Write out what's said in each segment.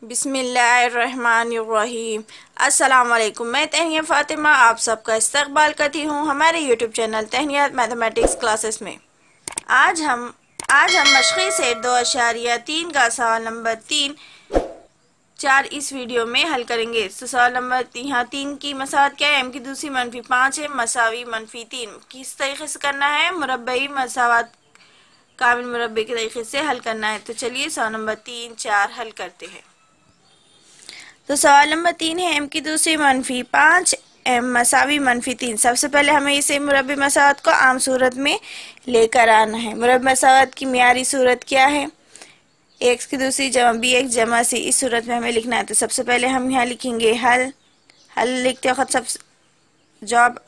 बिस्मिल्लाहिर्रहमानिर्रहीम। अस्सलाम वालेकुम। मैं तहनिया फ़ातिमा आप सबका इस्तकबाल करती हूँ हमारे YouTube channel Tahniya mathematics classes में। आज हम मशक़ी सेट 2.3 का सवाल नंबर 3-4 इस वीडियो में हल करेंगे। तो सवाल नंबर यहाँ 3 की मसावत क्या है? m की दूसरी -5 है मसावी -3। किस तरीके से करना है? मुरब्बई मसावत कामिल मुरब्बे के तरीके से हल करना है। तो चलिए सवाल नंबर 3-4 हल करते हैं। तो सवाल नंबर 3 है m की दूसरी -5 m मसावी -3। सबसे पहले हमें इसे मुरब्बी मसावत को आम सूरत में लेकर आना है। मुरब्बी मसावत की मियारी सूरत क्या है? x की दूसरी जमा bx जमा c। इस सूरत में हमें लिखना है। तो सबसे पहले हम यहाँ लिखेंगे हल लिखते वक्त जवाब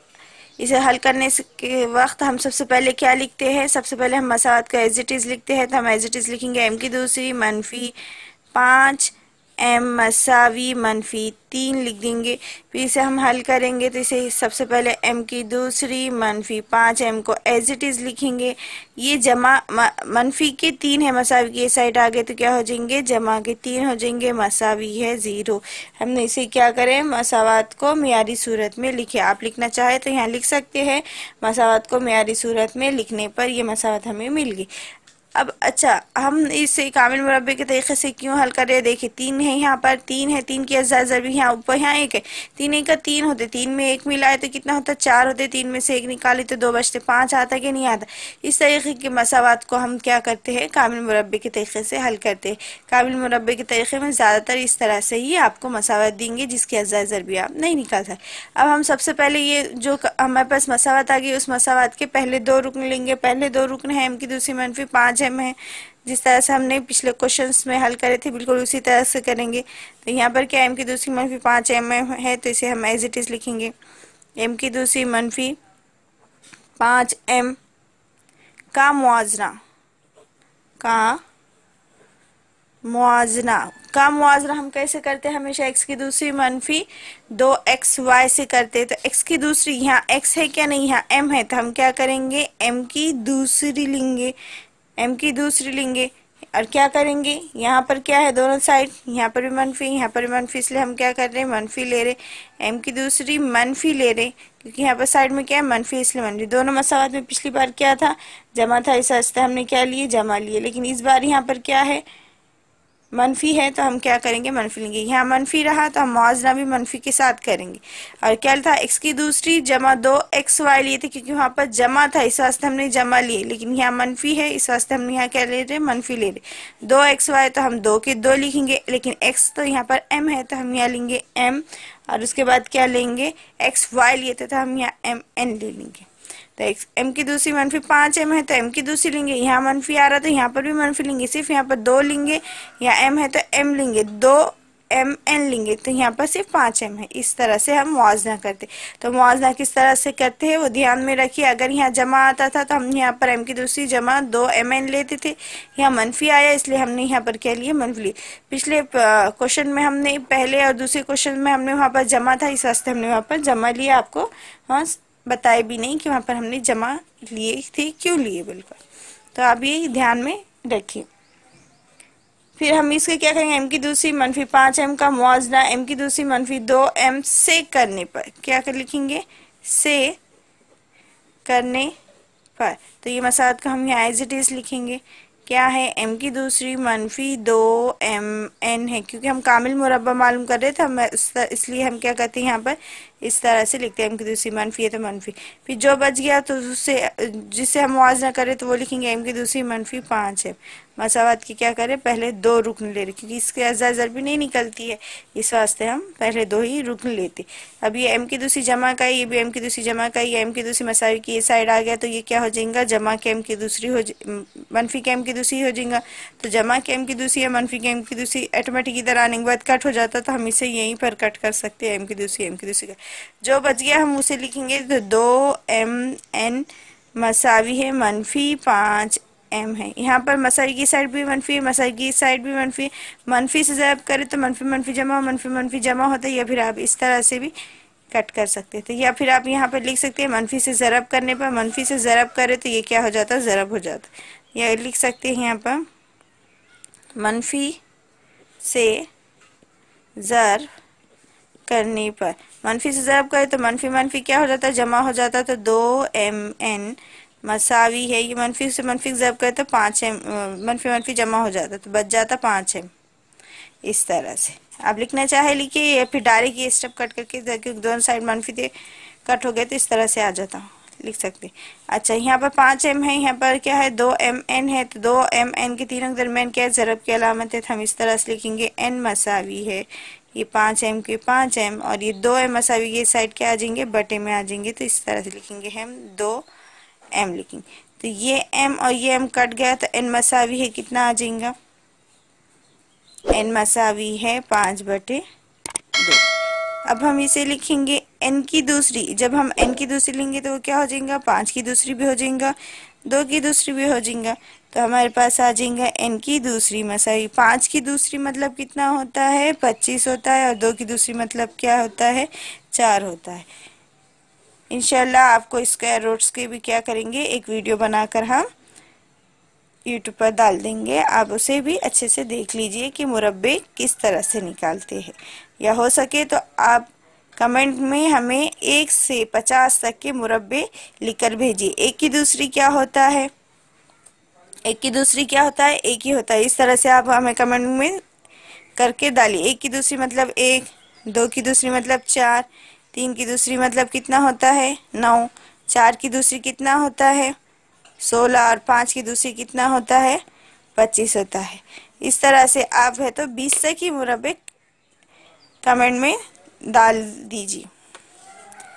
इसे हल करने के वक्त हम सबसे पहले क्या लिखते हैं? सबसे पहले हम मसावत का एज इट इज़ लिखते हैं। तो हम एज इट इज़ लिखेंगे m की दूसरी -5 m मसावी -3 लिख देंगे। फिर इसे हम हल करेंगे तो इसे सबसे पहले m की दूसरी -5 m को एज इट इज़ लिखेंगे। ये जमा मनफी के 3 है मसावी की साइड आ गए तो क्या हो जाएंगे? जमा के 3 हो जाएंगे। मसावी है 0। हमने इसे क्या करें? मसावत को मियारी सूरत में लिखे। आप लिखना चाहे तो यहाँ लिख सकते हैं। मसावत को मियारी सूरत में लिखने पर ये मसावत हमें मिल गई। अब अच्छा हम इसे कामिल मुरब्बे के तरीके से क्यों हल कर रहे हैं? देखिए 3 है, यहाँ पर 3 है, 3 की अज़ा ज़रबी यहाँ ऊपर यहाँ 1 है। 3 1 का 3 होते, 3 में 1 मिला है तो कितना होता? 4 होते। 3 में से 1 निकाले तो 2 बचते, 5 आता कि नहीं आता? इस तरीके के मसावत को हम क्या करते हैं? कामिल मुरब्बे के तरीके से हल करते हैं। कामिल मुरब्बे के तरीके में ज़्यादातर इस तरह से ही आपको मसावत देंगे जिसकी अज़ा ज़रबी आप नहीं निकाल सकते। अब हम सबसे पहले ये जो हमारे पास मसावत आ गई उस मसावत के पहले 2 रुकन लेंगे। पहले 2 रुकन है m की दूसरी -5 m है। जिस तरह से हमने पिछले क्वेश्चंस में हल करे थे बिल्कुल उसी तरह से करेंगे। तो यहाँ पर क्या m की दूसरी -5 m है तो इसे हम एज इट इज़ लिखेंगे। m की दूसरी -5 m का मुआवजना हम कैसे करते हैं? हमेशा x की दूसरी -2xy से करते हैं। तो x की दूसरी यहाँ x है क्या? नहीं, यहाँ m है तो हम क्या करेंगे? m की दूसरी लेंगे और क्या करेंगे? यहाँ पर क्या है? दोनों साइड यहाँ पर भी मनफी यहाँ पर भी मनफी, इसलिए हम क्या कर रहे हैं? मनफी ले रहे। m की दूसरी मनफी ले रहे क्योंकि यहाँ पर साइड में क्या है? मनफी, इसलिए मनफी। दोनों मसावत में पिछली बार क्या था? जमा था, इस वास्ते हमने क्या लिए? जमा लिए। लेकिन इस बार यहाँ पर क्या है? मनफी है तो हम क्या करेंगे? मनफी लेंगे। यहाँ मनफी रहा तो हम मुआवजना भी मनफी के साथ करेंगे। और क्या था? x की दूसरी जमा 2xy लिए थे क्योंकि वहाँ पर जमा था इस वास्ते हमने जमा लिए। लेकिन यहाँ मनफी है इस वास्ते हमने यहाँ क्या ले रहे? मनफी ले रहे। 2xy तो हम 2 के 2 लिखेंगे। लेकिन x तो यहाँ पर m है तो हम यहाँ लेंगे m। और उसके बाद क्या लेंगे? xy लिए थे तो हम यहाँ mn ले लेंगे। तो m की दूसरी -5 m है तो m की दूसरी लेंगे। यहाँ मनफी आ रहा तो यहाँ पर भी मनफी लेंगे। सिर्फ यहाँ पर 2 लेंगे। यहाँ m है तो m लेंगे, 2mn लेंगे तो यहाँ पर सिर्फ 5 m है। इस तरह से हम मुआवजना करते। तो मुआवजना किस तरह से करते हैं वो ध्यान में रखिए। अगर यहाँ जमा आता था तो हम यहाँ पर m की दूसरी जमा 2mn लेते थे। यहाँ मनफी आया इसलिए हमने यहाँ पर क्या लिए? मनफी लिए। पिछले क्वेश्चन में हमने पहले और दूसरे क्वेश्चन में हमने वहाँ पर जमा था इस वास्ते हमने वहाँ पर जमा लिया। आपको वहाँ बताए भी नहीं कि वहाँ पर हमने जमा लिए थे, क्यों लिए बिल्कुल। तो आप ये ध्यान में रखिए। फिर हम इसके क्या करेंगे? m की दूसरी -5 m का मुआवजना m की दूसरी -2m से करने पर क्या कर लिखेंगे? से करने पर। तो ये मसावत को हम यहाँ एज इट इज़ लिखेंगे। क्या है? m की दूसरी -2mn है क्योंकि हम कामिल मुरब्बा मालूम कर रहे थे हम इसलिए हम क्या करते हैं? यहाँ पर इस तरह से लिखते हैं m की दूसरी मनफी है तो मनफी। फिर जो बच गया तो उससे जिससे हम मुआवजना करें तो वो लिखेंगे m की दूसरी -5 है। मसावत की क्या करें? पहले 2 रुकन ले रहे क्योंकि इसके अज़ा ज़रबी नहीं निकलती है इस वास्ते हम पहले 2 ही रुकन लेते। अब ये m की दूसरी जमा का है, ये भी m की दूसरी जमा का है, ये m की दूसरी मसावी की ये साइड आ गया तो ये क्या हो जाएगा? जमा के m की दूसरी हो मनफी के m की दूसरी हो जाएगा, तो जमा के m की दूसरी या मनफी के m की दूसरी ऑटोमेटिक इधर आने के बाद कट हो जाता, तो हम इसे यहीं पर कट कर सकते हैं, m की दूसरी का जो बच गया हम उसे लिखेंगे। तो 2mn मसावी है मनफी 5m है। यहाँ पर मसावी की साइड भी मनफी है, मसावी की साइड भी मनफी, मनफी से ज़रब करें तो मनफी मनफी जमा, मनफी मनफी जमा होता है, या फिर आप इस तरह से भी कट कर सकते थे, या फिर आप यहाँ पर लिख सकते हैं मनफी से ज़रब करने पर, मनफी से ज़रब करें तो ये क्या हो जाता है, ज़रब हो जाता, या लिख सकते हैं यहाँ पर मनफी से ज़रब करने पर, मनफी से ज़रब करें तो मनफी मनफी क्या हो जाता है, जमा हो जाता है। तो 2mn मसावी है, ये मनफी से मनफी ज़रब करें तो 5m, मनफी मनफी जमा हो जाता, तो बच जाता 5m। इस तरह से आप लिखना चाहे लिखिए, या फिर डायरेक्ट ये स्टेप कट करके, क्योंकि दोनों साइड मनफी थे कट हो गए, तो इस तरह से आ जाता, लिख सकते। अच्छा, यहाँ पर 5m है, यहाँ पर क्या है 2mn है, तो 2mn के तीनों के दरमियान क्या है, ज़रब की अलामत है, तो हम इस तरह से लिखेंगे n मसावी है, ये 5m के 5m, और ये 2m मसावी के साइड क्या आ जाएंगे, बटे में आ जाएंगे, तो इस तरह से लिखेंगे हम 2m लिखेंगे। तो ये m और ये m कट गया, तो n मसावी है कितना आ जाएगा, n मसावी है 5/2। अब हम इसे लिखेंगे n की दूसरी, जब हम n की दूसरी लेंगे तो वो क्या हो जाएगा, 5 की दूसरी भी हो जाएगा, 2 की दूसरी भी हो जाएगा, तो हमारे पास आ जाएगा n की दूसरी मसावी। 5 की दूसरी मतलब कितना होता है, 25 होता है, और 2 की दूसरी मतलब क्या होता है, 4 होता है। इंशाल्लाह आपको स्क्वायर रूट्स के भी क्या करेंगे, एक वीडियो बनाकर हम यूट्यूब पर डाल देंगे, आप उसे भी अच्छे से देख लीजिए कि मुरब्बे किस तरह से निकालते हैं, या हो सके तो आप कमेंट में हमें 1 से 50 तक के मुरब्बे लिखकर भेजिए। 1 की दूसरी क्या होता है, 1 की दूसरी क्या होता है, 1 ही होता है। इस तरह से आप हमें कमेंट में करके डालिए। 1 की दूसरी मतलब 1, 2 की दूसरी मतलब 4, 3 की दूसरी मतलब कितना होता है, 9, 4 की दूसरी कितना होता है, 16, और 5 की दूसरी कितना होता है, 25 होता है। इस तरह से आप है तो 20 तक ही मुरब्बे कमेंट में डाल दीजिए।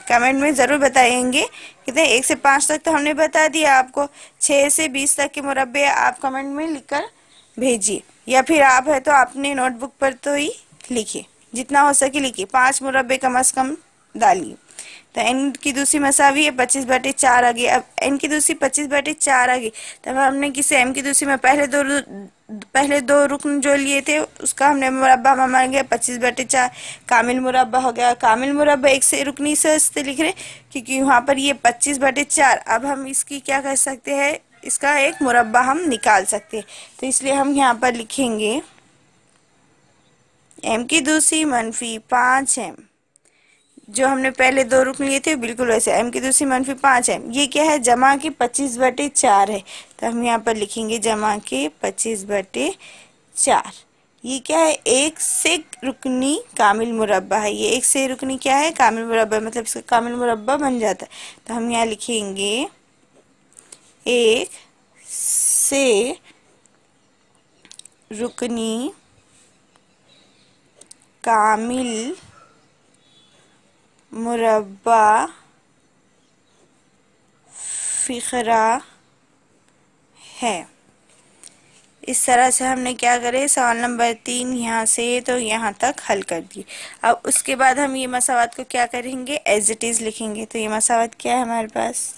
कमेंट में ज़रूर बताएंगे कितने, 1 से 5 तक तो हमने बता दिया आपको, 6 से 20 तक के मुरब्बे आप कमेंट में लिखकर भेजिए, या फिर आप है तो अपने नोटबुक पर तो ही लिखिए, जितना हो सके लिखिए, 5 मुरब्बे कम से कम डालिए। तो n की दूसरी मसावी है 25/4 आ गई। अब n की दूसरी 25/4 आ गई, तब हमने किसे m की दूसरी में पहले दो रुकन जो लिए थे उसका हमने मुरब्बा मान गया 25/4, कामिल मुरब्बा हो गया। कामिल मुरब्बा एक से रुकनी से लिख रहे क्योंकि वहाँ पर ये 25/4, अब हम इसकी क्या कर सकते हैं, इसका एक मुरब्बा हम निकाल सकते हैं, तो इसलिए हम यहाँ पर लिखेंगे m की दूसरी मनफी 5m, जो हमने पहले 2 रुकन लिए थे बिल्कुल वैसे, m की दूसरी मनफी 5m, ये क्या है, जमा के 25/4 है, तो हम यहाँ पर लिखेंगे जमा के 25/4। ये क्या है, 1 से रुकनी कामिल मुरब्बा है, ये 1 से रुकनी क्या है, कामिल मुरब्बा, मतलब इसका कामिल मुरब्बा बन जाता है, तो हम यहाँ लिखेंगे 1 से रुकनी कामिल मुरब्बा फ़िक्रा है। इस तरह से हमने क्या करे, सवाल नंबर 3 यहाँ से तो यहाँ तक हल कर दिए। अब उसके बाद हम ये मसावत को क्या करेंगे, एज इट इज़ लिखेंगे। तो ये मसावत क्या है हमारे पास,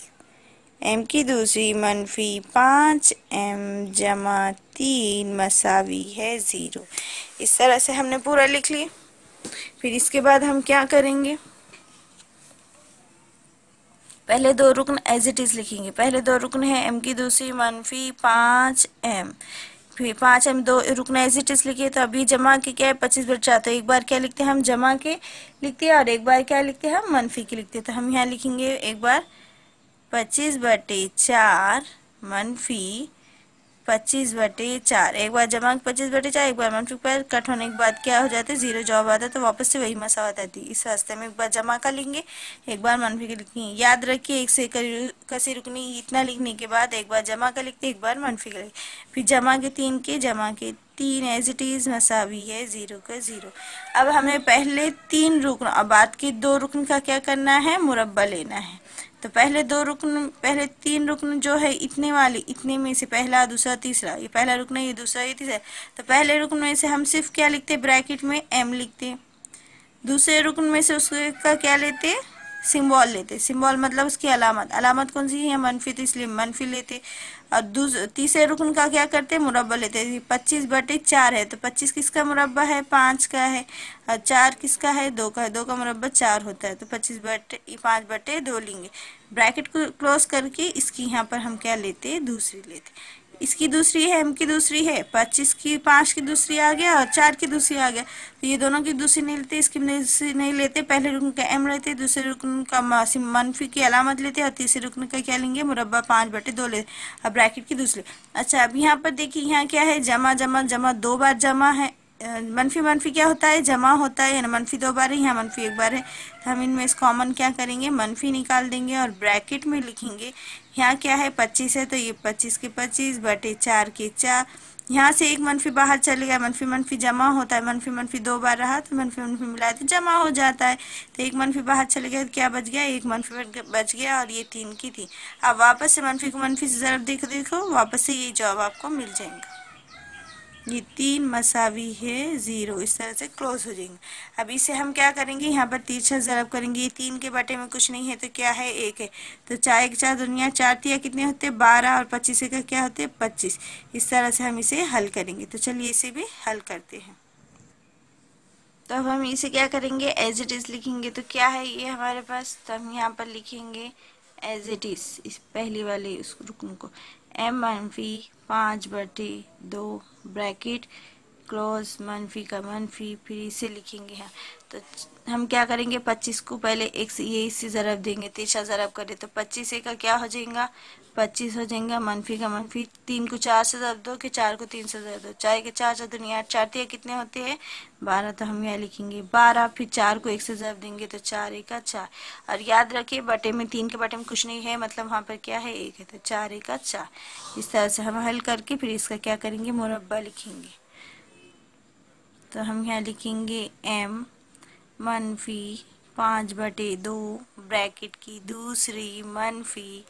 m की दूसरी मनफी 5m जमा 3 मसावी है 0। इस तरह से हमने पूरा लिख लिया। फिर इसके बाद हम क्या करेंगे, पहले 2 रुकन एज इट इज़ लिखेंगे। पहले 2 रुकन है m की दूसरी मनफी 5m, फिर 5m 2 रुकन एज इट इज़ लिखिए। तो अभी जमा के क्या है 25/4, तो एक बार क्या लिखते हैं हम, जमा के लिखते हैं, और एक बार क्या लिखते हैं हम, मनफी के लिखते हैं। तो हम यहाँ लिखेंगे एक बार 25/4 मनफी 25/4, एक बार जमा 25/4, एक बार मनफी पर कट होने के बाद क्या हो जाता है, 0 जवाब आता है, तो वापस से वही मसावत आती है। इस रास्ते में एक बार जमा का लिखेंगे, एक बार मनफी का लिखेंगे। याद रखिए 1 से कसी रुकनी इतना लिखने के बाद एक बार जमा का लिखते, एक बार मनफी का लिखते, फिर जमा के 3 एज इट इज़ मसावी है 0 का 0। अब हमें पहले 3 रुकन और बाद के 2 रुकन का क्या करना है, मुरब्बा लेना है। तो पहले तीन रुकन जो है इतने वाले, इतने में से पहला दूसरा तीसरा, ये पहला रुकन है, ये दूसरा, ये तीसरा। तो पहले रुकन में से हम सिर्फ क्या लिखते, ब्रैकेट में m लिखते। दूसरे रुकन में से उसका क्या लेते, सिंबल लेते। सिंबल मतलब उसकी अलामत, अलामत कौन सी है, मनफी, तो इसलिए मनफी लेते। और तीसरे रुकन का क्या करते, मुरब्बा लेते। 25/4 है, तो 25 किसका मुरब्बा है, 5 का है। और 4 किसका है, 2 का है। 2 का मुरब्बा 4 होता है, तो 5/2 लेंगे। ब्रैकेट को क्लोज करके इसकी यहाँ पर हम क्या लेते, दूसरी लेते। इसकी दूसरी है, m की दूसरी है, 5 की दूसरी आ गया और 4 की दूसरी आ गया। तो ये दोनों की दूसरी नहीं लेते, इसकी दूसरी नहीं लेते। पहले रुकन का m लेते, दूसरे रुकन का मनफी की अलामत लेते और तीसरे रुकन का क्या लेंगे, मुरब्बा 5/2 लेते। अब ब्रैकेट की दूसरी। अच्छा, अब यहाँ पर देखिए, यहाँ क्या है, जमा जमा जमा, 2 बार जमा है। मनफी मनफी क्या होता है, जमा होता है, मनफी 2 बार है, यहाँ मनफी 1 बार है। तो हम इनमें इस कॉमन क्या करेंगे, मनफी निकाल देंगे और ब्रैकेट में लिखेंगे। यहाँ क्या है, 25 है, तो ये 25 के 25/4 के 4। यहाँ से एक मनफी बाहर चले गया, मनफी मनफी जमा होता है, मनफी मनफी 2 बार रहा तो मनफी मनफी मिलाए तो जमा हो जाता है। तो एक मनफी बाहर चले गया, तो क्या बच गया, एक मनफी बच गया, और ये 3 की थी। अब वापस से मनफी को मनफी से ज़रा देखो, वापस से ये जवाब आपको मिल जाएगा। ये 3 मसावी है 0, इस तरह से क्लोज हो जाएंगे। अब इसे हम क्या करेंगे, यहाँ पर तिरछा ज़रब करेंगे। ये 3 के बटे में कुछ नहीं है, तो क्या है, 1 है। तो 4 1 4 दुनिया 4 तिया कितने होते हैं, 12, और 25 का क्या होते हैं, 25। इस तरह से हम इसे हल करेंगे। तो चलिए इसे भी हल करते हैं। तो अब हम इसे क्या करेंगे, एज इट इज़ लिखेंगे। तो क्या है ये हमारे पास, तो हम यहाँ पर लिखेंगे एज इट इज़, इस पहली वाले उस रुकन को, m-5/2 ब्रैकेट क्लोज, मनफी का मनफी, फिर इसे लिखेंगे यहाँ। तो हम क्या करेंगे, 25 को पहले एक से ये इससे ज़रब देंगे, तिरछा ज़रब करें तो 25 का क्या हो जाएगा, 25 हो जाएगा। मनफी का मनफी, 3 को 4 से ज़रब दो, कि 4 को 3 से ज़रब दो, 4 के 4 4 दुनिया 4 तिया कितने होते हैं, 12। तो हम यहाँ लिखेंगे 12, फिर 4 को 1 से ज़रब देंगे तो 4 1 4। और याद रखिए बटे में 3 के बटे में कुछ नहीं है, मतलब वहाँ पर क्या है, 1 है, तो 4 1 4। इस तरह से हम हल करके फिर इसका क्या करेंगे, मुरब्बा लिखेंगे। तो हम यहाँ लिखेंगे m-5/2 ब्रैकेट की दूसरी मनफी।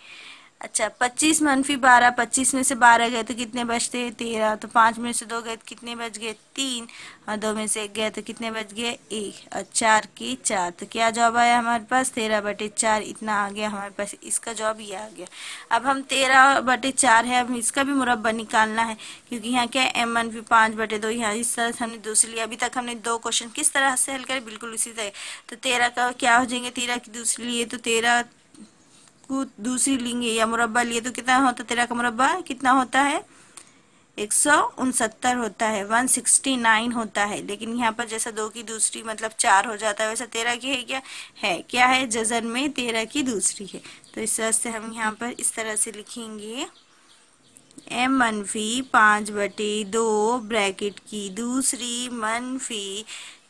अच्छा, 25 मनफी 12, 25 में से 12 गए तो कितने बचते हैं, 13। तो 5 में से 2 गए तो कितने बच गए, 3। और 2 में से 1 गए तो कितने बच गए, 1। और 4 की 4। तो क्या जवाब आया हमारे पास, 13/4 इतना आ गया हमारे पास। इसका जवाब ये आ गया। अब हम 13/4 है, अब इसका भी मुरब्बा निकालना है, क्योंकि यहाँ क्या है, m-5/2। यहाँ इस तरह से हमने दूसरी लिया। अभी तक हमने 2 क्वेश्चन किस तरह से हल करे, बिल्कुल उसी तरह। तो 13 का क्या हो जाएंगे, 13 की दूसरी लिए तो 13 को दूसरी लेंगे या मुरब्बा लिए तो कितना होता है, 13 का मुरब्बा कितना होता है, 169 होता है, 169 होता है। लेकिन यहाँ पर जैसा 2 की दूसरी मतलब 4 हो जाता है, वैसा 13 की है क्या है, जज़र में 13 की दूसरी है। तो इस तरह से हम यहाँ पर इस तरह से लिखेंगे, m-5/2 ब्रैकेट की दूसरी मनफी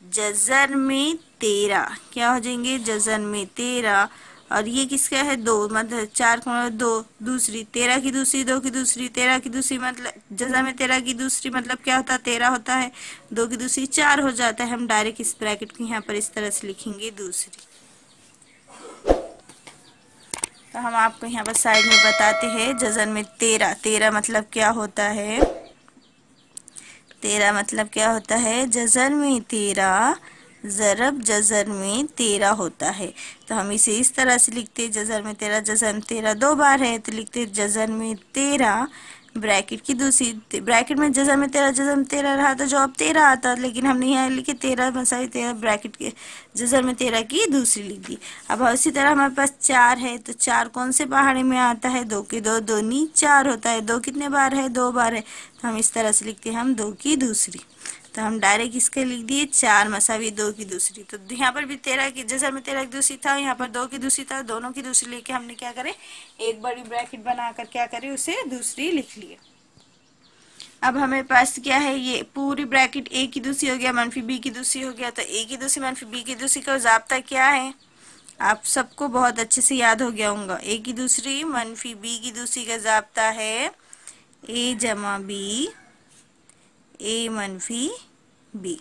जज़र में 13, क्या हो जाएंगे, जज़र में 13। और ये किसका है, 2, मतलब 4 को 2, दूसरी 13 की दूसरी, 2 की दूसरी, 13 की दूसरी, मतलब जज़ा में 13 की दूसरी मतलब क्या होता है, 13 होता है। 2 की दूसरी 4 हो जाता है। हम डायरेक्ट इस ब्रैकेट को यहाँ पर इस तरह से लिखेंगे, दूसरी। तो हम आपको यहाँ पर साइड में बताते हैं, जज़र में 13, 13 मतलब क्या होता है, 13 मतलब क्या होता है, जज़र में 13, ज़रब जज़र में 13 होता है। तो हम इसे इस तरह से लिखते हैं, जज़र में 13, जज़र में 13 2 बार है तो लिखते जज़र में 13 ब्रैकेट की दूसरी, ब्रैकेट में जज़र में 13 रहा तो जवाब 13 आता, लेकिन हमने यहाँ लिखे 13 मसाई 13 ब्रैकेट के जज़र में 13 की दूसरी लिख दी। अब इसी तरह हमारे पास 4 है, तो 4 कौन से पहाड़े में आता है, 2 के 2 दूनी 4 होता है। 2 कितने बार है, 2 बार है। तो हम इस तरह से लिखते हैं, हम 2 की दूसरी। तो हम डायरेक्ट इसके लिख दिए 4 मसावी 2 की दूसरी। तो यहाँ पर भी 13 की जज़र में 13 की दूसरी था, यहाँ पर 2 की दूसरी था, दोनों की दूसरी लेके हमने क्या करे, एक बड़ी ब्रैकेट बनाकर क्या करे, उसे दूसरी लिख लिए। अब हमें पास क्या है, ये पूरी ब्रैकेट a की दूसरी हो गया, मनफी b की दूसरी हो गया। तो a की दूसरी मनफी b की दूसरी का ज़ाब्ता क्या है, आप सबको बहुत अच्छे से याद हो गया होगा। a की दूसरी मनफी b की दूसरी का ज़ाब्ता है a जमा b, a मनफी b।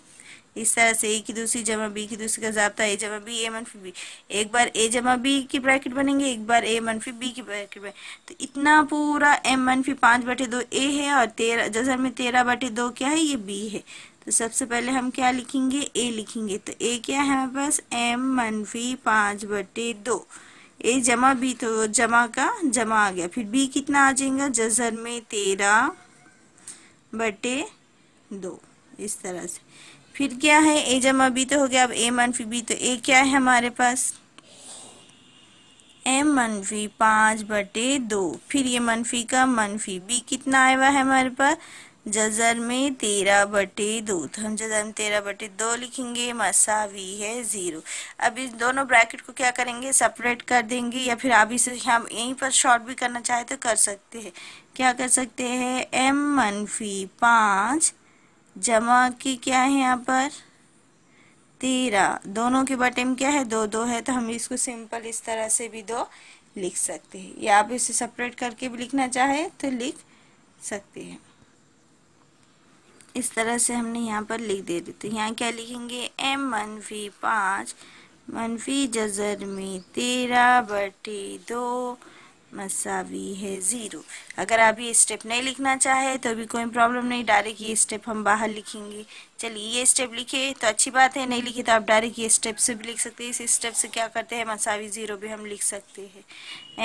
इस तरह से ए की दूसरी जमा बी की दूसरी का ज़ाब्ता ए जमा बी ए मनफी बी, एक बार ए जमा बी की ब्रैकेट बनेंगे, एक बार ए मनफी बी की ब्रैकेट बने। तो इतना पूरा m मनफी 5/2 ए है और 13 जज़र में 13/2 क्या है, ये बी है। तो सबसे पहले हम क्या लिखेंगे, ए लिखेंगे। तो ए क्या है हमारे पास, m मनफी 5/2, ए जमा बी तो जमा का जमा आ गया, फिर बी कितना आ जाएगा, जज़र में 13/2, इस तरह से। फिर क्या है, ए जमा बी तो हो गया, अब ए मनफी बी, तो ए क्या है हमारे पास, m मनफी 5/2, फिर ये मनफी का मनफी बी कितना आया हुआ है हमारे पास, जज़र में 13/2, तो हम जज़र में 13/2 लिखेंगे, मसावी है 0। अब इस दोनों ब्रैकेट को क्या करेंगे, सेपरेट कर देंगे, या फिर आप इसे हम यहीं पर शॉर्ट भी करना चाहे तो कर सकते हैं। क्या कर सकते हैं, m मनफी 5 जमा की क्या है यहाँ पर 13, दोनों के बटे में क्या है 2 है, तो हम इसको सिंपल इस तरह से भी 2 लिख सकते हैं, या आप इसे सेपरेट करके भी लिखना चाहे तो लिख सकते हैं। इस तरह से हमने यहाँ पर लिख दे रहे, तो यहाँ क्या लिखेंगे, m मनफी 5 मनफी जज़र में 13/2 मसावी है 0। अगर आप ये स्टेप नहीं लिखना चाहे तो भी कोई प्रॉब्लम नहीं, डायरेक्ट ये स्टेप हम बाहर लिखेंगे। चलिए ये स्टेप लिखे तो अच्छी बात है, नहीं लिखे तो आप डायरेक्ट ये स्टेप से भी लिख सकते हैं। इस स्टेप से क्या करते हैं, मसावी 0 भी हम लिख सकते हैं।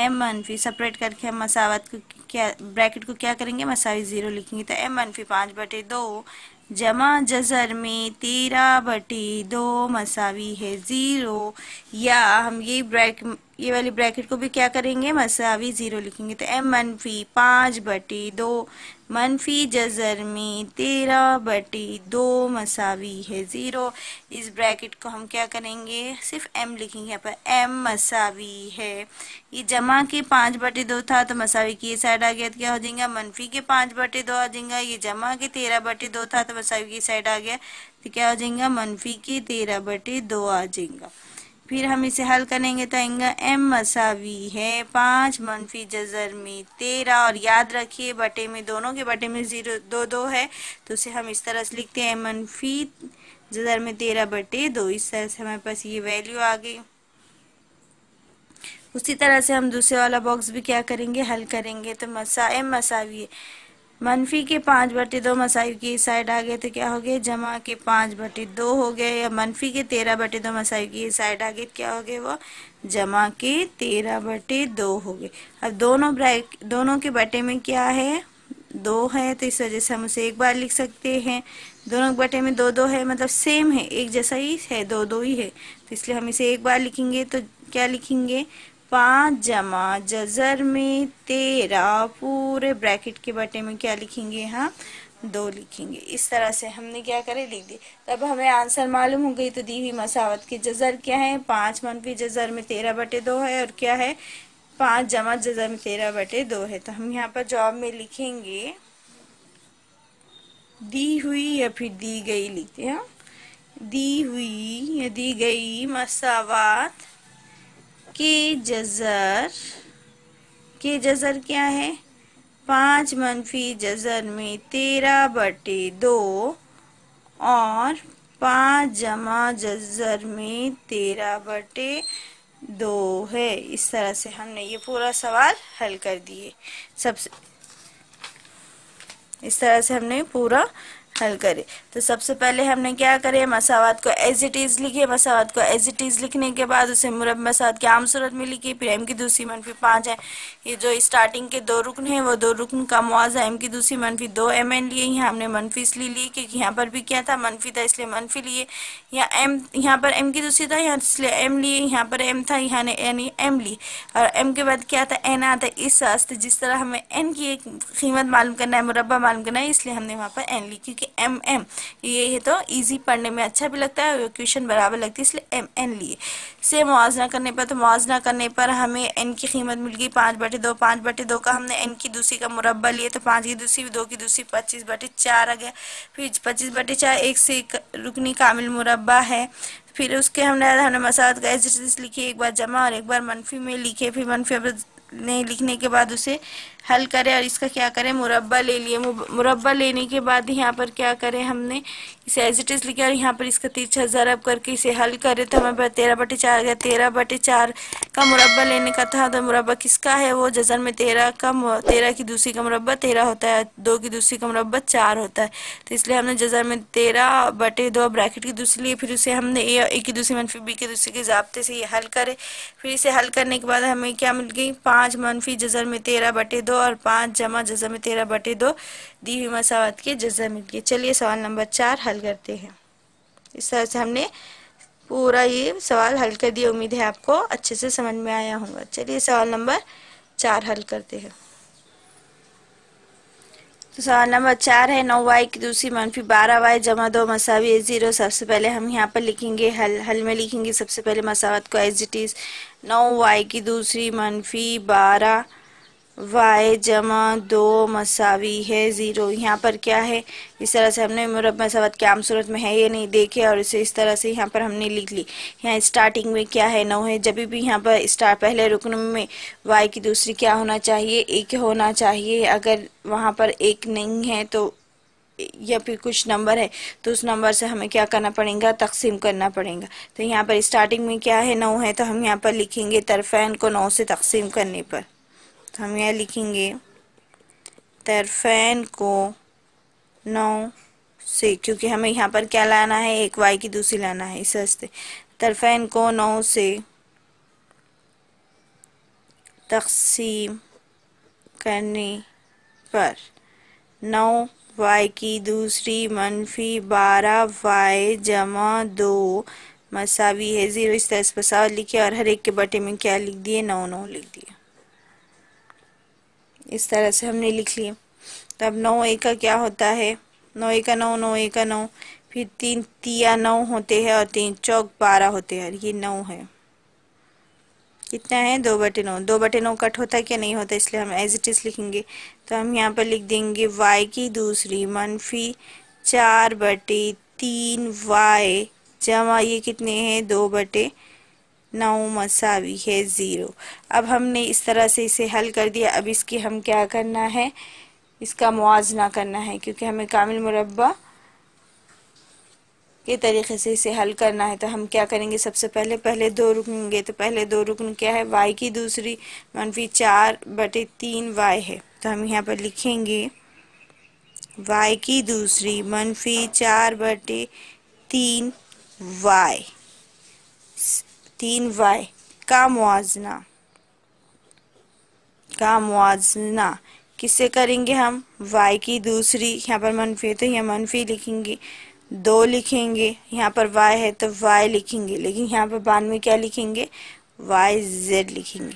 m मनफी सेपरेट करके हम मसावत को क्या ब्रैकेट को क्या करेंगे, मसावी 0 लिखेंगे। तो m मनफी 5/2 जमा जज़र में 13/2 मसावी है 0, या हम ये वाली ब्रैकेट को भी क्या करेंगे, मसावी 0 लिखेंगे। तो m मनफी 5/2 मनफी जज़र में 13/2 मसावी है 0। इस ब्रैकेट को हम क्या करेंगे, सिर्फ m लिखेंगे, यहाँ पर m मसावी है, ये जमा के 5/2 था तो मसावी की ये साइड आ गया, तो क्या हो जाएगा, मनफी के 5/2 आ जाएगा। ये जमा के 13/2 था तो मसावी की साइड आ गया, तो क्या हो जाएगा, मनफी के 13/2 आ जाएगा। फिर हम इसे हल करेंगे तो आएगा m मसावी है 5 मनफी जज़र में 13, और याद रखिए बटे में दोनों के बटे में 2 है, तो उसे हम इस तरह से लिखते हैं, m मनफी जज़र में 13/2। इस तरह से हमारे पास ये वैल्यू आ गई। उसी तरह से हम दूसरे वाला बॉक्स भी क्या करेंगे, हल करेंगे। तो m मसावी है मनफी के 5/2 मसावी की साइड आ गए, तो क्या हो गया, जमा के 5/2 हो गए, या मनफी के 13/2 मसावी की साइड आ गए, क्या हो गए, वो जमा के 13/2 हो गए। अब दोनों के बटे में क्या है, 2 है, तो इस वजह से हम उसे एक बार लिख सकते हैं। दोनों के बटे में 2 है, मतलब सेम है, एक जैसा ही है, 2 ही है, तो इसलिए हम इसे एक बार लिखेंगे। तो क्या लिखेंगे, 5 जमा जज़र में 13 पूरे ब्रैकेट के बटे में क्या लिखेंगे, हाँ 2 लिखेंगे। इस तरह से हमने क्या करे, लिख दिए। तब हमें आंसर मालूम हो गई। तो दी हुई मसावत की जज़र क्या है, 5 मनफी जज़र में 13/2 है, और क्या है 5 जमा जज़र में 13/2 है। तो हम यहाँ पर जवाब में लिखेंगे दी हुई या फिर दी गई लिखते हैं, दी हुई या दी गई मसावत के जज़र क्या है, 5 मनफी जज़र में 13/2 और 5 जमा जज़र में 13/2 है। इस तरह से हमने ये पूरा सवाल हल कर दिए। इस तरह से हमने पूरा हल करे। तो सबसे पहले हमने क्या करे, मसावत को एज इट इज़ लिखे। मसावत को एज इट इज़ लिखने के बाद उसे मुरब्बा मसावत की आम सूरत में लिखी। फिर m की दूसरी मनफी 5 है, ये जो स्टार्टिंग के 2 रुकन हैं वो 2 रुकन का मुआवजा m की दूसरी मनफी 2 mn लिए। यहाँ हमने मनफी इसलिए ली क्योंकि यहाँ पर भी क्या था, मनफी था, इसलिए मनफी लिए। यहाँ पर m की दूसरी था, यहाँ इसलिए m लिए। यहाँ पर m था, यहाँ ने m ली, और m के बाद क्या था, n आता है। इस वास्ते जिस तरह हमें n की एक कीमत मालूम करना है, मुरब्बा मालूम करना है, इसलिए हमने वहाँ पर n ली, क्योंकि m ये है तो इजी, पढ़ने में अच्छा भी लगता है, क्वेश्चन बराबर लगती है, इसलिए n लिए। से मुआवजा करने पर, तो मुआवजा करने पर हमें n की कीमत मिल गई 5/2। 5/2 का हमने n की दूसरी का मुरब्बा लिए, तो 5 की दूसरी 2 की दूसरी 25/4 आ गया। फिर 25/4 एक से रुकनी कामिल मुरब्बा है। फिर उसके हमने मसावत का एज इट इज़ लिखी, एक बार जमा और एक बार मनफी में लिखे। फिर मनफी ने लिखने के बाद उसे हल करें और इसका क्या करें, मुरब्बा ले लिए। मुरब्बा लेने के बाद यहाँ पर क्या करें, हमने इसे एज इट इज लिखे और यहाँ पर इसका तिरछा ज़रब करके इसे हल करें तो हमारे पास 13/4 आ गया। 13/4 का मुरब्बा लेने का था, तो मुरब्बा किसका है, वो जज़र में 13 की दूसरी का मुरब्बा 13 होता है, 2 की दूसरी का मुरब्बा 4 होता है, तो इसलिए हमने जज़र में 13/2 ब्रैकेट की दूसरी ली। फिर उसे हमने ए की दूसरी मनफी बी की दूसरी के ज़ाब्ते से ये हल करे। फिर इसे हल करने के बाद हमें क्या मिल गई, 5 मनफी जज़र में 13/2 और 5 जमा जज़र में 13/2 दी हुई मसावत के जज़र मिल गए। चलिए सवाल नंबर 4 हल करते हैं। इस तरह से हमने पूरा ये सवाल हल कर दिया। उम्मीद है आपको अच्छे से समझ में आया होगा। चलिए सवाल नंबर 4 हल करते हैं। तो सवाल नंबर 4 है 9y की दूसरी मनफी 12y जमा 2 मसावी 0। सबसे पहले हम यहाँ पर लिखेंगे हल में लिखेंगे सबसे पहले मसावत को एज इट इज़। 9y की दूसरी मनफी 12y जमा 2 मसावी है 0। यहाँ पर क्या है, इस तरह से हमने मुरब्बा मसावत के आम सूरत में है ये नहीं देखे और इसे इस तरह से यहाँ पर हमने लिख ली। यहाँ स्टार्टिंग में क्या है 9 है, जब भी यहाँ पर पहले रुकन में y की दूसरी क्या होना चाहिए, 1 होना चाहिए। अगर वहाँ पर 1 नहीं है तो या फिर कुछ नंबर है तो उस नंबर से हमें क्या करना पड़ेगा, तकसीम करना पड़ेगा। तो यहाँ पर स्टार्टिंग में क्या है 9 है, तो हम यहाँ पर लिखेंगे तरफैन को 9 से तकसीम करने पर। तो हम यहाँ लिखेंगे तरफैन को 9 से, क्योंकि हमें यहाँ पर क्या लाना है, एक y की दूसरी लाना है, इस वास्ते तरफैन को 9 से तकसीम करने पर 9y की दूसरी मनफी 12y जमा 2 मसावी है 0। इस तरह से मसावत लिखे और हर एक के बटे में क्या लिख दिए, 9 लिख दिए। इस तरह से हमने लिख लिए। तब 9 का क्या होता है, 9 का 9, 9 का 9, फिर 3 तिया 9 होते हैं और 3 चौक 12 होते हैं। ये 9 है, कितना है 2/9। 2/9 कट होता है क्या, नहीं होता, इसलिए हम एज इट इज लिखेंगे। तो हम यहाँ पर लिख देंगे y की दूसरी मनफी 4/3y जमा ये कितने हैं 2/9 मसावी है 0। अब हमने इस तरह से इसे हल कर दिया। अब इसकी हम क्या करना है, इसका मुआजना करना है, क्योंकि हमें कामिल मुरब्बा के तरीके से इसे हल करना है। तो हम क्या करेंगे, सबसे पहले 2 रुकनेंगे। तो पहले 2 रुकन क्या है, y की दूसरी मनफी 4/3y है। तो हम यहाँ पर लिखेंगे y की दूसरी मनफी 4/3y, 3y का मुआजना किससे करेंगे हम, y की दूसरी, यहाँ पर मनफी है तो यहाँ मनफी लिखेंगे, 2 लिखेंगे, यहाँ पर y है तो y लिखेंगे, लेकिन यहाँ पर बाद में क्या लिखेंगे, yz लिखेंगे।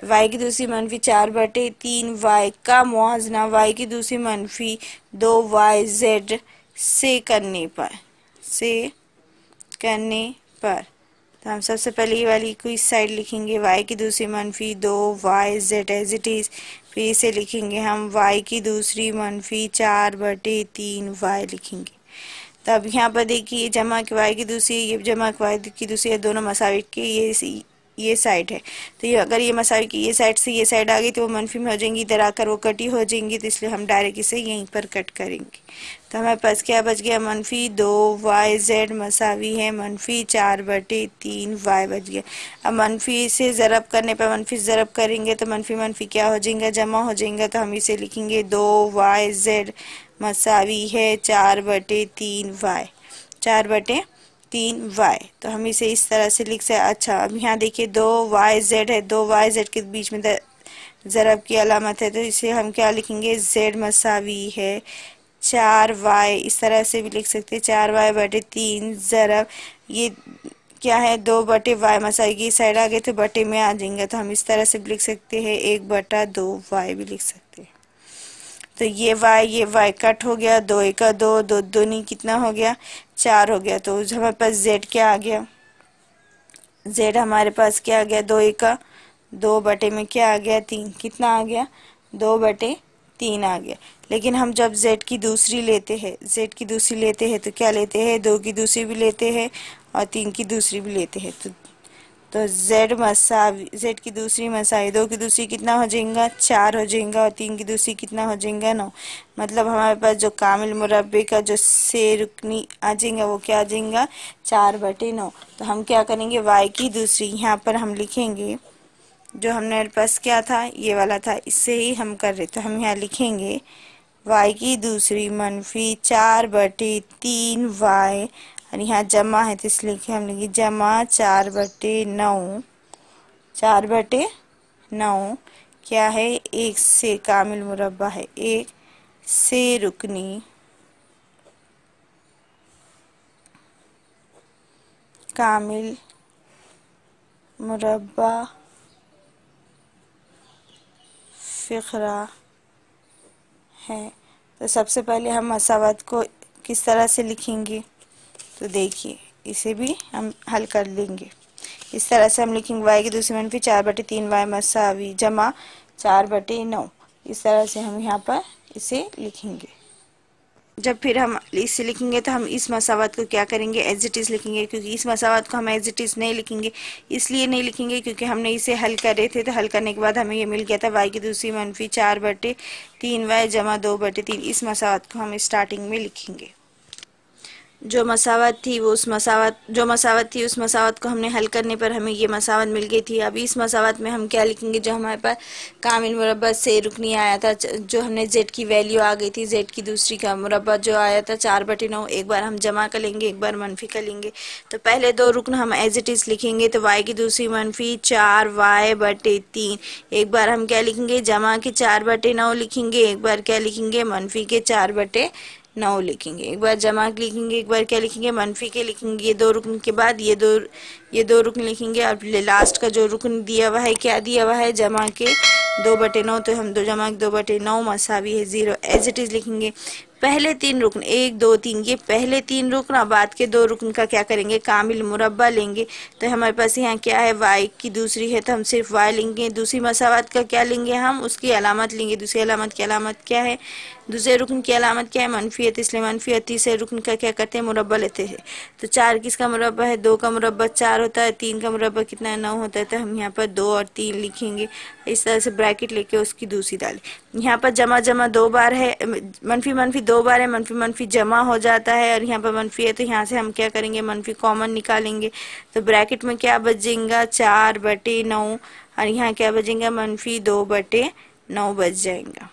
y की दूसरी मनफी 4/3y का मुआजना y की दूसरी मनफी 2yz से करने पर तो हम सबसे पहले ये वाली को इस साइड लिखेंगे, y की दूसरी मनफी 2yz एज इट इज़। फिर इसे लिखेंगे हम y की दूसरी मनफी 4/3y लिखेंगे। तब यहाँ पर देखिए जमा के y की दूसरी, ये जमा के y की दूसरी, दोनों मसावी के ये साइड है। तो ये अगर ये मसावी की ये साइड से ये साइड आ गई तो वो मनफी में हो जाएंगी, इधर आकर वो कटी हो जाएंगी, तो इसलिए हम डायरेक्ट इसे यहीं पर कट करेंगे। तो हमारे पास क्या बच गया, मनफी 2yz मसावी है मनफी 4/3y बच गया। अब मनफी से ज़रब करने पर मनफी ज़रब करेंगे तो मनफी मनफी क्या हो जाएगा, जमा हो जाएगा। तो हम इसे लिखेंगे 2yz मसावी है 4/3y, 4/3y। तो हम इसे इस तरह से लिख सकते। अच्छा अब यहाँ देखिए 2yz है, 2yz के बीच में ज़रब की अलामत है, तो इसे हम क्या लिखेंगे, z मसावी है 4y। इस तरह से भी लिख सकते हैं 4y/3 ज़रब ये क्या है 2/y मसावी की साइड आ गए तो बटे में आ जाएंगे। तो हम इस तरह से भी लिख सकते हैं 1/2y भी लिख सकते हैं। तो ये y कट हो गया, 2 का 2, 2 दूनी कितना हो गया 4 हो गया। तो हमारे पास z क्या आ गया, z हमारे पास क्या आ गया, 2 का 2 बटे में क्या आ गया 3, कितना आ गया 2/3 आ गया। लेकिन हम जब z की दूसरी लेते हैं तो क्या लेते हैं, 2 की दूसरी भी लेते हैं और 3 की दूसरी भी लेते हैं। तो z मसावी, z की दूसरी मसावी 2 की दूसरी कितना हो जाएगा 4 हो जाएगा, और 3 की दूसरी कितना हो जाएगा 9। मतलब हमारे पास जो कामिल मुरब्बे का जो से रुकनी आ जाएगा वो क्या आ जाएगा 4/9। तो हम क्या करेंगे y की दूसरी यहाँ पर हम लिखेंगे, जो हमने पास क्या था ये वाला था, इससे ही हम कर रहे, तो हम यहाँ लिखेंगे y की दूसरी -4/3y, और यहाँ जमा है तो इसलिए हम लिखेंगे जमा 4/9। 4/9 क्या है, एक से कामिल मुरब्बा है, एक से रुकनी कामिल मुरब्बा फ़िक्रा है। तो सबसे पहले हम मसावत को किस तरह से लिखेंगे, तो देखिए इसे भी हम हल कर लेंगे। इस तरह से हम लिखेंगे y की दूसरी -4/3y मसावी जमा 4/9। इस तरह से हम यहाँ पर इसे लिखेंगे। जब फिर हम इसे लिखेंगे तो हम इस मसावत को क्या करेंगे एज इट इज़ लिखेंगे, क्योंकि इस मसावत को हम एज इट इज़ नहीं लिखेंगे। इसलिए नहीं लिखेंगे क्योंकि हमने इसे हल कर रहे थे, तो हल करने के बाद हमें ये मिल गया था y की दूसरी -4/3y जमा 2/3। इस मसावत को हम स्टार्टिंग में लिखेंगे। जो मसावत थी वो उस मसावत को हमने हल करने पर हमें ये मसावत मिल गई थी। अब इस मसावत में हम क्या लिखेंगे, जो हमारे पास कामिल मुरब्बा से रुकनी आया था, जो हमने z की वैल्यू आ गई थी, z की दूसरी का मुरब्बा जो आया था 4/9, एक बार हम जमा कर लेंगे, एक बार मनफी कर लेंगे। तो पहले दो रुकन हम एज इट इज़ लिखेंगे, तो y की दूसरी -4y/3, एक बार हम क्या लिखेंगे जमा के 4/9 लिखेंगे, एक बार क्या लिखेंगे मनफी के 4/9 लिखेंगे, एक बार जमा के लिखेंगे, एक बार क्या लिखेंगे मनफी के लिखेंगे। ये दो रुकन के बाद ये दो रुकन लिखेंगे, और लास्ट का जो रुकन दिया हुआ है क्या दिया हुआ है जमा के 2/9, तो हम जमा के 2/9 मसावी है 0 एज इट इज़ लिखेंगे। पहले तीन रुकन 1 2 3, ये पहले तीन रुकन, बाद के दो रुकन का क्या करेंगे कामिल मुरब्बा लेंगे। तो हमारे पास यहाँ क्या है y की दूसरी है, तो हम सिर्फ y लेंगे। दूसरी मसावत का क्या लेंगे, हम उसकी अलामत लेंगे। दूसरी अलामत की अलामत क्या है, दूसरे रुकन की अलामत क्या है मनफी है, तो इसलिए मनफी है। तीसरे रुकन का क्या करते हैं मुरब्बा लेते हैं। तो 4 किसका मुरब्बा है, 2 का मुरब्बा 4 होता है, 3 का मुरब्बा कितना है 9 होता है। तो हम यहाँ पर 2 और 3 लिखेंगे, इस तरह से ब्रैकेट लेके उसकी दूसरी डालें। यहाँ पर जमा जमा 2 बार है, मनफी मनफी 2 बार है, मनफी मनफी जमा हो जाता है, और यहाँ पर मनफी है तो यहाँ से हम क्या करेंगे मनफी कॉमन निकालेंगे। तो ब्रैकेट में क्या बचेगा 4/9, और यहाँ क्या बचेगा मनफी 2/9 बच जाएगा,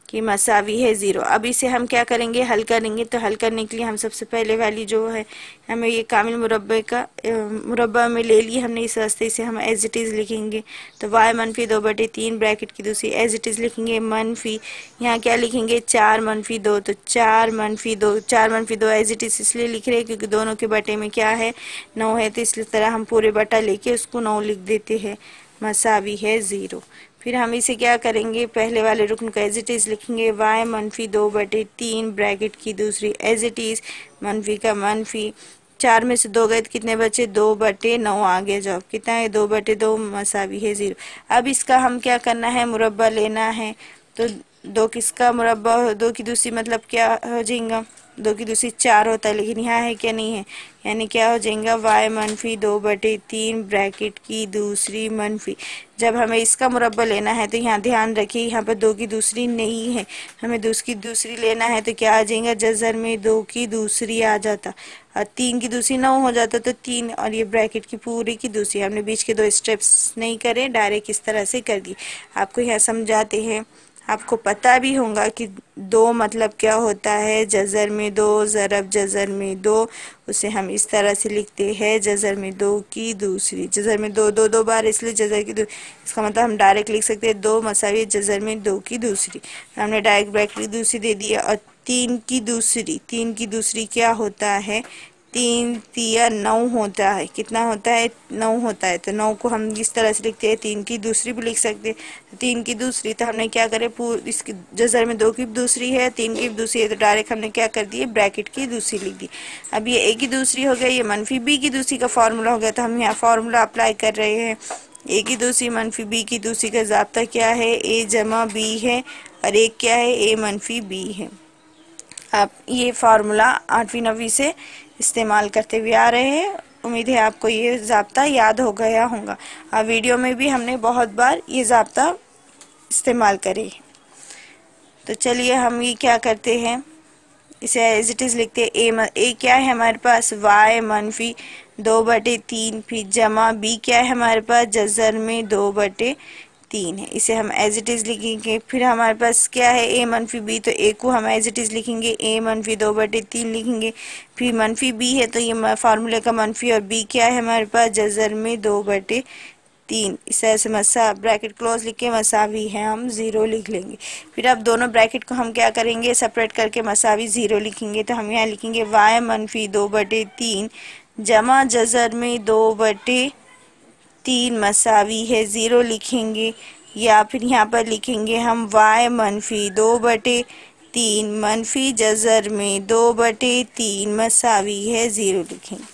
कि मसावी है 0। अब इसे हम क्या करेंगे हल करेंगे। तो हल करने के लिए हम सबसे पहले वैल्यू जो है हमें ये कामिल मुरब्बा में ले लिए हमने, इस रास्ते से हम एज इट इज़ लिखेंगे। तो y -2/3 ब्रैकेट की दूसरी एज इट इज़ लिखेंगे, मनफी यहाँ क्या लिखेंगे 4-2, तो 4-2 एज इट इज़ इसलिए लिख रहे हैं क्योंकि दोनों के बटे में क्या है 9 है, तो इसलिए तरह हम पूरे बटा लेके उसको 9 लिख देते हैं, मसावी है 0। फिर हम इसे क्या करेंगे, पहले वाले रुकन को एज इट इज़ लिखेंगे, y -2/3 ब्रैकेट की दूसरी एज इट इज़, मनफी का मनफी, 4 में से 2 गए तो कितने बचे 2/9 आगे जाओ, कितना है 2/2 मसावी है 0। अब इसका हम क्या करना है मुरब्बा लेना है। तो 2 किसका मुरब्बा, 2 की दूसरी मतलब क्या हो जाएगा, 2 की दूसरी 4 होता है, लेकिन यहाँ है क्या नहीं है, यानी क्या हो जाएगा y -2/3 ब्रैकेट की दूसरी मनफी। जब हमें इसका मुरब्बा लेना है तो यहाँ ध्यान रखिए यहाँ पर 2 की दूसरी नहीं है, हमें 2 की दूसरी लेना है, तो क्या आ जाएगा जज़र में 2 की दूसरी आ जाता, और 3 की दूसरी 9 हो जाता, तो 3 और ये ब्रैकेट की पूरी की दूसरी। हमने बीच के 2 स्टेप्स नहीं करे, डायरेक्ट इस तरह से कर दी। आपको यहाँ समझाते हैं, आपको पता भी होगा कि 2 मतलब क्या होता है, जज़र में 2 ज़रब जज़र में 2, उसे हम इस तरह से लिखते हैं जज़र में 2 की दूसरी। जज़र में 2 बार इसलिए जज़र की इसका मतलब हम डायरेक्ट लिख सकते हैं 2 मसावी जज़र में 2 की दूसरी। हमने डायरेक्ट ब्रैकेट की दूसरी दे दिया। और 3 की दूसरी क्या होता है, 3 तिया 9 होता है, कितना होता है 9 होता है। तो 9 को हम इस तरह से लिखते हैं, 3 की दूसरी भी लिख सकते हैं। 3 की दूसरी तो हमने क्या करे, इसकी जज़र में 2 की दूसरी है, 3 की दूसरी है, तो डायरेक्ट हमने क्या कर दिए ब्रैकेट की दूसरी लिख दी। अब ये a की दूसरी हो गया, ये मनफी b की दूसरी का फार्मूला हो गया, तो हम यहाँ फार्मूला अप्लाई कर रहे हैं। a की दूसरी मनफी b की दूसरी का ज़ाब्ता क्या है, a जमा b है, और एक क्या है a मनफी b है। आप ये फार्मूला 8वीं 9वीं से इस्तेमाल करते हुए आ रहे हैं, उम्मीद है आपको ये ज़ाब्ता याद हो गया होगा। वीडियो में भी हमने बहुत बार ये ज़ाब्ता इस्तेमाल करे। तो चलिए हम ये क्या करते हैं, इसे एज इट इज़ लिखते हैं। ए क्या है हमारे पास, y मनफी 2/3, फिर जमा b क्या है हमारे पास, जज़र में 2/3 है। इसे हम एज इट इज़ लिखेंगे। फिर हमारे पास क्या है, a मनफी b, तो a को हम एज इट इज़ लिखेंगे, a मनफी 2/3 लिखेंगे। फिर मनफी b है तो ये फार्मूले का मनफी, और b क्या है हमारे पास, जज़र में 2/3। इस तरह से मसा ब्रैकेट क्लोज लिख के मसावी है हम 0 लिख लेंगे। फिर अब दोनों ब्रैकेट को हम क्या करेंगे, सेपरेट करके मसावी 0 लिखेंगे। तो हम यहाँ लिखेंगे y मनफी 2/3 जमा जज़र में 2/3 मसावी है 0 लिखेंगे। या फिर यहाँ पर लिखेंगे हम y मनफी 2/3 मनफी जज़र में 2/3 मसावी है 0 लिखेंगे।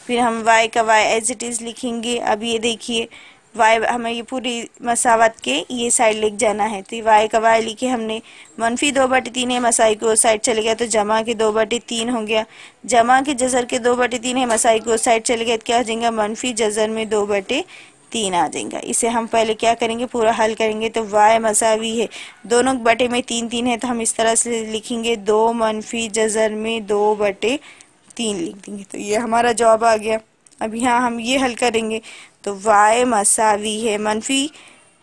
फिर हम y का y एज इट इज़ लिखेंगे। अब ये देखिए y हमें ये पूरी मसावत के ये साइड लिख जाना है। तो y का y लिखे हमने, मनफी 2/3 है, मसाई को उस साइड चले गया तो जमा के 2/3 हो गया। जमा के जज़र के 2/3 है, मसाई को उस साइड चले गया तो क्या हो जाएगा, मनफी जज़र में 2/3 आ जाएगा। इसे हम पहले क्या करेंगे, पूरा हल करेंगे। तो y मसावी है, दोनों बटे में 3 है, तो हम इस तरह से लिखेंगे 2 मनफी जज़र में 2/3 लिख देंगे। तो ये हमारा जवाब आ गया। अब यहाँ हम ये हल करेंगे तो y मसावी है, मनफी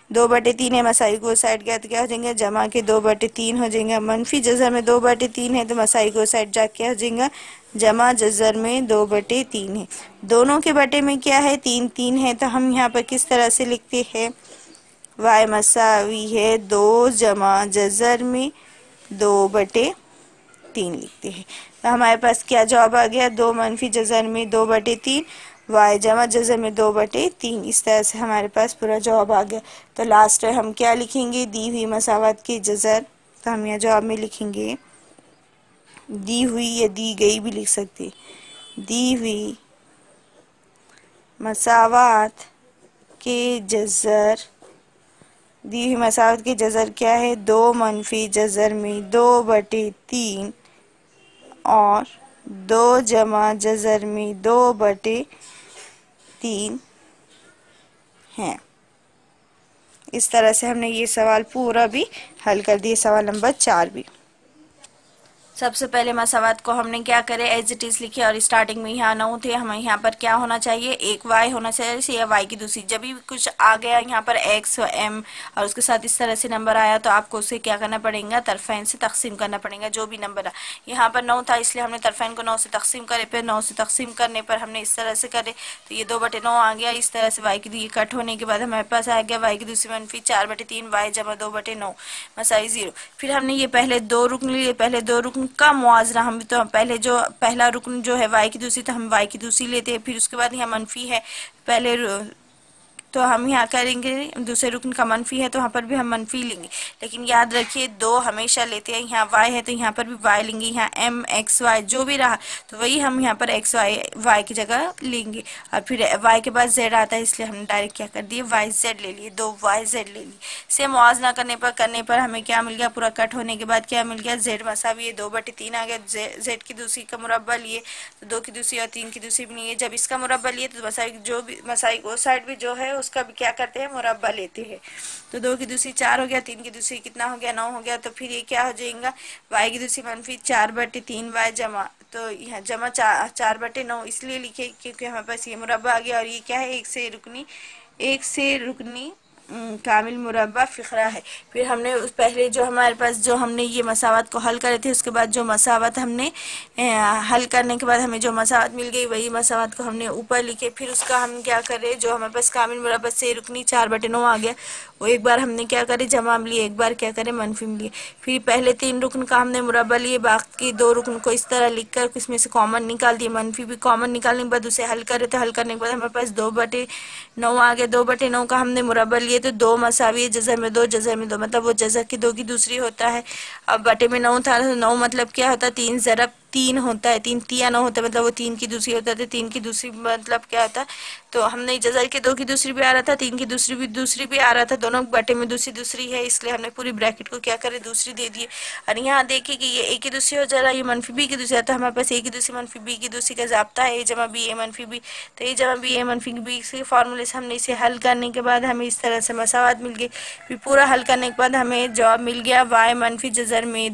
2/3 है, मसाई को साइड गया तो क्या हो जाएगा, जमा के 2/3 हो जाएगा। मनफी जज़र में 2/3 है तो मसाई को साइड जा क्या हो जाएगा, जमा जज़र में 2/3 है। दोनों के बटे में क्या है, 3 है। तो हम यहाँ पर किस तरह से लिखते हैं, y मसावी है 2 जमा जज़र में 2/3 लिखते हैं। तो हमारे पास क्या जवाब आ गया, 2 मनफी जज़र में 2/3 y जमा जज़र में 2/3। इस तरह से हमारे पास पूरा जवाब आ गया। तो लास्ट में हम क्या लिखेंगे, दी हुई मसावत की जज़र। तो हम यहाँ जवाब में लिखेंगे दी हुई या दी गई भी लिख सकते, दी हुई मसावत के जज़र। दी हुई मसावत की जज़र क्या है, 2 मनफी जज़र में 2/3 और 2 जमा जज़र में 2/3 है। इस तरह से हमने ये सवाल पूरा भी हल कर दिया, सवाल नंबर 4 भी। सबसे पहले मसावत को हमने क्या करे, एज इट इज़ लिखे, और स्टार्टिंग में यहाँ 9 थे, हमें यहाँ पर क्या होना चाहिए, एक y होना चाहिए या y की दूसरी। जब भी कुछ आ गया यहाँ पर x और m और उसके साथ इस तरह से नंबर आया तो आपको उसे क्या करना पड़ेगा, तरफैन से तकसीम करना पड़ेगा। जो भी नंबर यहाँ पर 9 था इसलिए हमने तरफैन को 9 से तकसीम करे, फिर 9 से तकसीम करने पर हमने इस तरह से करे तो ये 2/9 आ गया। इस तरह से y की ये कट होने के बाद हमारे पास आ गया y की दूसरी मनफी 4/3 y जमा 2/9 मसाई 0। फिर हमने ये पहले 2 रुकन लिए, पहले 2 रुकन का मुआवजा हम तो पहले जो पहला रुकन जो है y की दूसरी, तो हम y की दूसरी लेते हैं। फिर उसके बाद यहाँ मनफी है, पहले तो हम यहाँ करेंगे दूसरे रुकन का मनफी है तो वहाँ पर भी हम मनफी लेंगे। लेकिन याद रखिए 2 हमेशा लेते हैं। यहाँ y है तो यहाँ पर भी y लेंगे, यहाँ m x y जो भी रहा तो वही हम यहाँ पर x y की जगह लेंगे। और फिर y के बाद z आता है इसलिए हमने डायरेक्ट क्या कर दिए, y z ले लिए, 2 y z ले लिए। से मुआवजा करने पर हमें क्या मिल गया, पूरा कट होने के बाद क्या मिल गया, z मसावी 2/3 आ गया। z की दूसरी का मुरब्बा लिए तो 2 की दूसरी और 3 की दूसरी भी नहीं है। जब इसका मुरब्बा लिए तो मसाई जो भी मसाई वो साइड भी जो है उसका भी क्या करते हैं, मुरब्बा लेते हैं। तो 2 की दूसरी 4 हो गया, 3 की दूसरी कितना हो गया, 9 हो गया। तो फिर ये क्या हो जाएगा, y की दूसरी मनफी 4/3 y जमा, तो यहाँ जमा 4/9 इसलिए लिखे क्योंकि हमारे पास ये मुरब्बा आ गया। और ये क्या है, एक से रुकनी कामिल मुरब्बा फ़िक्रा है। फिर हमने उस पहले जो हमारे पास जो हमने ये मसावत को हल करे थे, उसके बाद जो मसावत हमने हल करने के बाद हमें जो मसावत मिल गई वही मसावत को हमने ऊपर लिखे। फिर उसका हम क्या करें, जो हमारे पास कामिल मुरब्बा से रुकनी 4/9 आ गया, वो एक बार हमने क्या करे, जमा में लिए, एक बार क्या करें, मनफी में लिए। फिर पहले 3 रुकन का हमने मुरब्बा लिए, बाकी 2 रुकन को इस तरह लिख कर इसमें से कॉमन निकाल दिए। मनफी भी कॉमन निकालने के बाद उसे हल करे, तो हल करने के बाद हमारे पास 2/9 आ गया। 2/9 का हमने मुरब्बा लिए तो 2 मसावी जज़र में 2 जज़र में 2 मतलब वो जज़र की 2 की दूसरी होता है। अब बटे में 9 था, 9 मतलब क्या होता है, 3 ज़रब 3 होता है, 3 तियाना होता है, मतलब वो 3 की दूसरी होता है। तो 3 की दूसरी मतलब क्या होता है, तो हमने जज़र के 2 की दूसरी भी आ रहा था, 3 की दूसरी भी आ रहा था, दोनों बटे में दूसरी है, इसलिए हमने पूरी ब्रैकेट को क्या करे दूसरी दे दिए। और यहाँ देखिए कि ये ए की दूसरी हो जा रहा है, ये मनफी बी की दूसरी, तो हमारे पास ए की दूसरी मनफी बी की दूसरी का ज़ाब्ता है ए जमा बी ए मनफी बी। तो ए जमा बी ए मनफी बी से फार्मूले से हमने इसे हल करने के बाद हमें इस तरह से मसावत मिल गई। फिर पूरा हल करने के बाद हमें जवाब मिल गया वाई मनफी जज़र में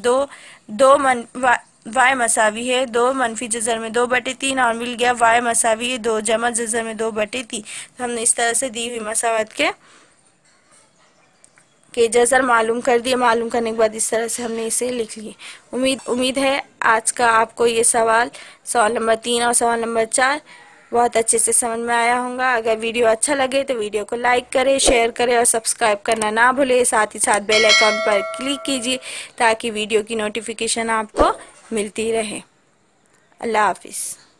वाई मसावी है 2 मनफी जज़र में 2/3, और मिल गया वाई मसावी है 2 जमा जज़र में 2/3। तो हमने इस तरह से दी हुई मसावत के जज़र मालूम कर दिए। मालूम करने के बाद इस तरह से हमने इसे लिख लिए। उम्मीद है आज का आपको ये सवाल नंबर 3 और सवाल नंबर 4 बहुत अच्छे से समझ में आया होगा। अगर वीडियो अच्छा लगे तो वीडियो को लाइक करें, शेयर करें और सब्सक्राइब करना ना भूलें। साथ ही साथ बेल आइकन पर क्लिक कीजिए ताकि वीडियो की नोटिफिकेशन आपको मिलती रहे। अल्लाह हाफिज़।